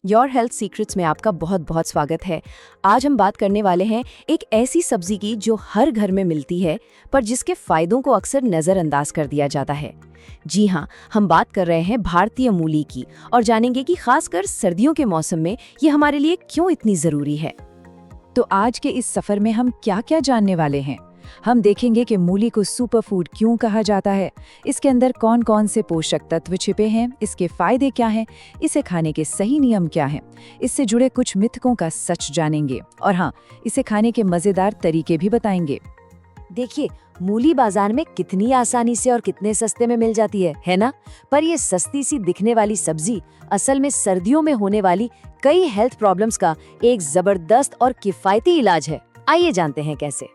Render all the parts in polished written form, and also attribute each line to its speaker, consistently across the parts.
Speaker 1: Your health secrets में आपका बहुत बहुत स्वागत है। आज हम बात करने वाले हैं एक ऐसी सब्जी की जो हर घर में मिलती है पर जिसके फायदों को अक्सर नज़रअंदाज कर दिया जाता है। जी हाँ, हम बात कर रहे हैं भारतीय मूली की और जानेंगे कि खासकर सर्दियों के मौसम में ये हमारे लिए क्यों इतनी ज़रूरी है।
Speaker 2: तो आज के इस सफर में हम क्या-क्या जानने वाले हैं। हम देखेंगे कि मूली को सुपरफूड क्यों कहा जाता है, इसके अंदर कौन-कौन से पोषक तत्व छिपे हैं, इसके फायदे क्या हैं, इसे खाने के सही नियम क्या हैं, इससे जुड़े कुछ मिथकों का सच जानेंगे और हाँ, इसे खाने के मजेदार तरीके भी बताएंगे।
Speaker 3: देखिए, मूली बाजार में कितनी आसानी से और कितने सस्ते में मिल जाती है ना? पर ये सस्ती सी दिखने वाली सब्जी असल में सर्दियों में होने वाली कई हेल्थ प्रॉब्लम्स का एक जबरदस्त और किफायती इलाज है। आइए जानते हैं कैसे।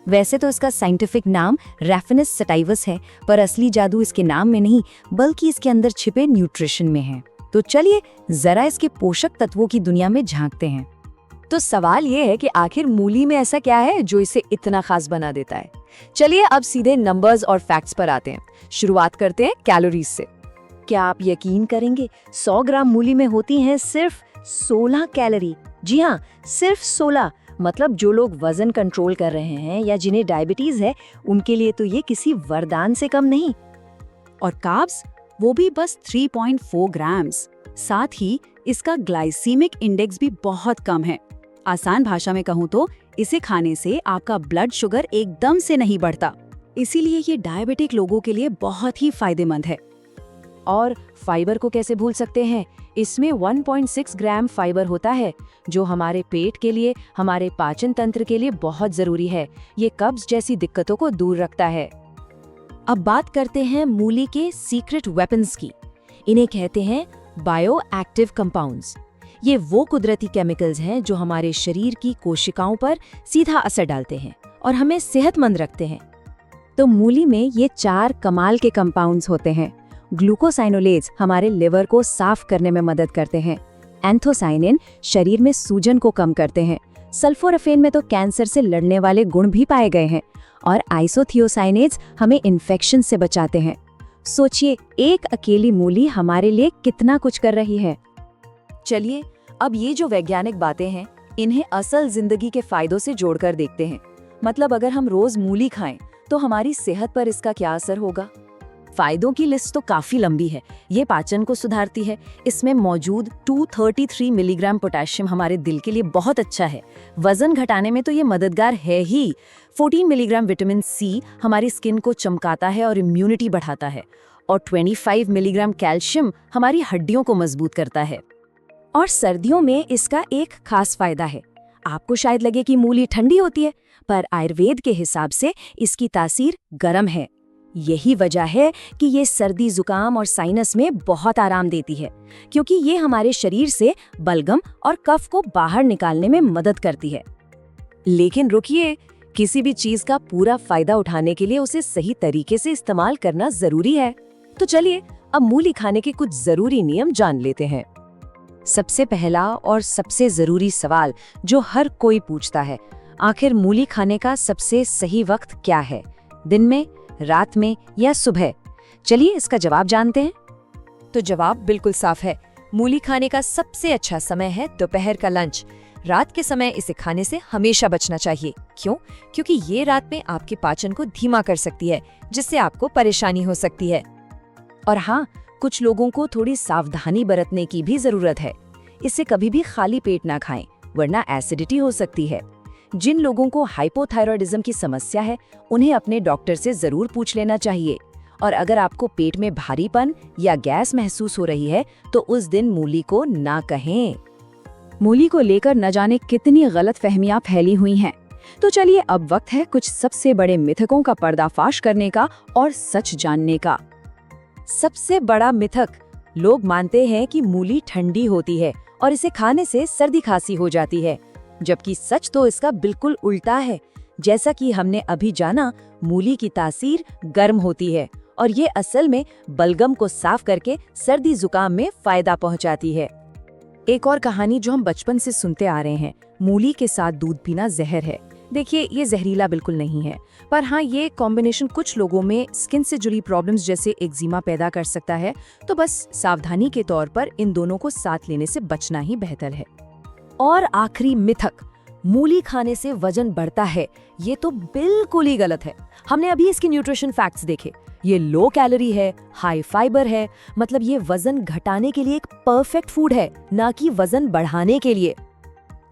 Speaker 1: वैसे तो इसका साइंटिफिक नाम रैफिनस सटाइवस है, पर असली जादू इसके नाम में नहीं बल्कि इसके अंदर छिपे न्यूट्रिशन में है। तो चलिए जरा इसके पोषक तत्वों की दुनिया में झांकते हैं।
Speaker 3: तो सवाल ये है कि आखिर मूली में ऐसा क्या है जो इसे इतना खास बना देता है। चलिए अब सीधे नंबर्स और फैक्ट्स पर आते हैं। शुरुआत करते हैं कैलोरीज से। क्या आप यकीन करेंगे, 100 ग्राम मूली में होती हैं सिर्फ 16 कैलोरी। जी हाँ, सिर्फ 16। मतलब जो लोग वजन कंट्रोल कर रहे हैं या जिन्हें डायबिटीज है, उनके लिए तो ये किसी वरदान से कम नहीं।
Speaker 2: और कार्ब्स, वो भी बस 3.4 ग्राम्स। साथ ही इसका ग्लाइसीमिक इंडेक्स भी बहुत कम है। आसान भाषा में कहूँ तो इसे खाने से आपका ब्लड शुगर एकदम से नहीं बढ़ता, इसीलिए ये डायबिटिक लोगों के लिए बहुत ही फायदेमंद है।
Speaker 3: और फाइबर को कैसे भूल सकते हैं। इसमें 1.6 ग्राम फाइबर होता है जो हमारे पेट के लिए, हमारे पाचन तंत्र के लिए बहुत जरूरी है। ये कब्ज जैसी दिक्कतों को दूर रखता है। अब बात करते हैं मूली के सीक्रेट वेपन्स की। इन्हें कहते हैं बायो एक्टिव कंपाउंड्स। ये वो कुदरती केमिकल्स हैं जो हमारे शरीर की कोशिकाओं पर सीधा असर डालते हैं और हमें सेहतमंद रखते हैं।
Speaker 1: तो मूली में ये 4 कमाल के कंपाउंड्स होते हैं। ग्लूकोसाइनोलेज हमारे लिवर को साफ करने में मदद करते हैं। एंथोसाइनिन शरीर में सूजन को कम करते हैं। सल्फोराफेन में तो कैंसर से लड़ने वाले गुण भी पाए गए हैं। और आइसोथियोसाइनेज हमें इन्फेक्शन से बचाते हैं। सोचिए, एक अकेली मूली हमारे लिए कितना कुछ कर रही है।
Speaker 3: चलिए अब ये जो वैज्ञानिक बातें हैं, इन्हें असल जिंदगी के फायदों से जोड़कर देखते हैं। मतलब अगर हम रोज मूली खाएं तो हमारी सेहत पर इसका क्या असर होगा। फायदों की लिस्ट तो काफी लंबी है। ये पाचन को सुधारती है। इसमें मौजूद 233 मिलीग्राम पोटेशियम हमारे दिल के लिए बहुत अच्छा है। वजन घटाने में तो ये मददगार है ही। 14 मिलीग्राम विटामिन सी हमारी स्किन को चमकाता है और इम्यूनिटी बढ़ाता है। और 25 मिलीग्राम कैल्शियम हमारी हड्डियों को मजबूत करता है।
Speaker 1: और सर्दियों में इसका एक खास फायदा है। आपको शायद लगे कि मूली ठंडी होती है, पर आयुर्वेद के हिसाब से इसकी तासीर गर्म है। यही वजह है कि ये सर्दी, जुकाम और साइनस में बहुत आराम देती है, क्योंकि ये हमारे शरीर से बलगम और कफ को बाहर निकालने में मदद करती है।
Speaker 3: लेकिन रुकिए, किसी भी चीज का पूरा फायदा उठाने के लिए उसे सही तरीके से इस्तेमाल करना जरूरी है। तो चलिए अब मूली खाने के कुछ जरूरी नियम जान लेते हैं।
Speaker 1: सबसे पहला और सबसे जरूरी सवाल जो हर कोई पूछता है, आखिर मूली खाने का सबसे सही वक्त क्या है? दिन में, रात में या सुबह? चलिए इसका जवाब जानते हैं।
Speaker 3: तो जवाब बिल्कुल साफ है। मूली खाने का सबसे अच्छा समय है दोपहर का लंच। रात के समय इसे खाने से हमेशा बचना चाहिए। क्यों? क्योंकि ये रात में आपके पाचन को धीमा कर सकती है, जिससे आपको परेशानी हो सकती है। और हाँ, कुछ लोगों को थोड़ी सावधानी बरतने की भी जरूरत है। इसे कभी भी खाली पेट ना खाएं, वरना एसिडिटी हो सकती है। जिन लोगों को हाइपोथायरॉयडिज्म की समस्या है, उन्हें अपने डॉक्टर से जरूर पूछ लेना चाहिए। और अगर आपको पेट में भारीपन या गैस महसूस हो रही है, तो उस दिन मूली को ना कहें।
Speaker 2: मूली को लेकर न जाने कितनी गलतफहमियां फैली हुई हैं। तो चलिए अब वक्त है कुछ सबसे बड़े मिथकों का पर्दाफाश करने का और सच जानने का।
Speaker 3: सबसे बड़ा मिथक, लोग मानते हैं कि मूली ठंडी होती है और इसे खाने से सर्दी खांसी हो जाती है, जबकि सच तो इसका बिल्कुल उल्टा है। जैसा कि हमने अभी जाना, मूली की तासीर गर्म होती है और ये असल में बलगम को साफ करके सर्दी जुकाम में फायदा पहुंचाती है। एक और कहानी जो हम बचपन से सुनते आ रहे हैं, मूली के साथ दूध पीना जहर है।
Speaker 1: देखिए, ये जहरीला बिल्कुल नहीं है, पर हाँ, ये कॉम्बिनेशन कुछ लोगों में स्किन से जुड़ी प्रॉब्लम्स जैसे एक्जिमा पैदा कर सकता है, तो बस सावधानी के तौर पर इन दोनों को साथ लेने से बचना ही बेहतर है।
Speaker 3: और आखिरी मिथक, मूली खाने से वजन बढ़ता है, ये तो बिल्कुल ही गलत है। हमने अभी इसके न्यूट्रिशन फैक्ट्स देखे। ये लो कैलोरी है, हाई फाइबर है, मतलब ये वजन घटाने के लिए एक परफेक्ट फूड है, ना कि वजन बढ़ाने के लिए।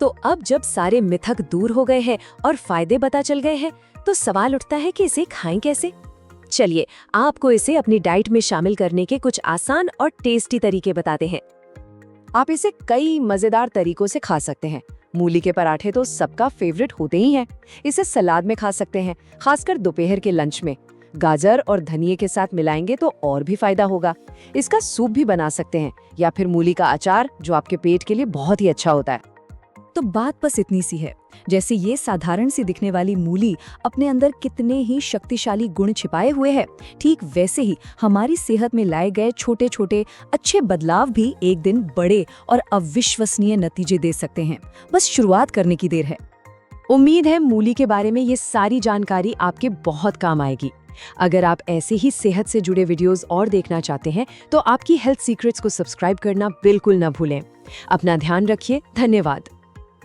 Speaker 1: तो अब जब सारे मिथक दूर हो गए हैं और फायदे पता चल गए हैं, तो सवाल उठता है कि इसे खाएं कैसे? चलिए, आपको इसे अपनी डाइट में शामिल करने के कुछ आसान और टेस्टी तरीके बताते हैं।
Speaker 2: आप इसे कई मजेदार तरीकों से खा सकते हैं। मूली के पराठे तो सबका फेवरेट होते ही हैं। इसे सलाद में खा सकते हैं, खासकर दोपहर के लंच में। गाजर और धनिये के साथ मिलाएंगे तो और भी फायदा होगा। इसका सूप भी बना सकते हैं, या फिर मूली का अचार, जो आपके पेट के लिए बहुत ही अच्छा होता है।
Speaker 3: तो बात बस इतनी सी है, जैसे ये साधारण सी दिखने वाली मूली अपने अंदर कितने ही शक्तिशाली गुण छिपाए हुए हैं, ठीक वैसे ही हमारी सेहत में लाए गए छोटे छोटे अच्छे बदलाव भी एक दिन बड़े और अविश्वसनीय नतीजे दे सकते हैं। बस शुरुआत करने की देर है।
Speaker 1: उम्मीद है मूली के बारे में ये सारी जानकारी आपके बहुत काम आएगी। अगर आप ऐसे ही सेहत से जुड़े वीडियोस और देखना चाहते हैं, तो आपकी हेल्थ सीक्रेट्स को सब्सक्राइब करना बिल्कुल न भूलें। अपना ध्यान रखिए। धन्यवाद।